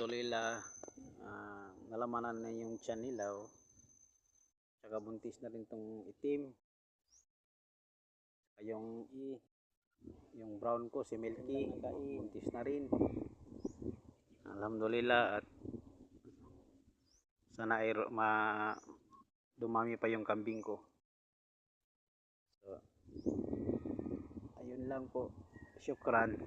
alhamdulillah, nalamanan na yung tiyan nila, oh. Tsaka buntis na rin tong itim. Yung brown ko, si Milky, buntis na rin. Alhamdulillah, at sana ay dumami pa yung kambing ko. So, ayun lang po. Syukran.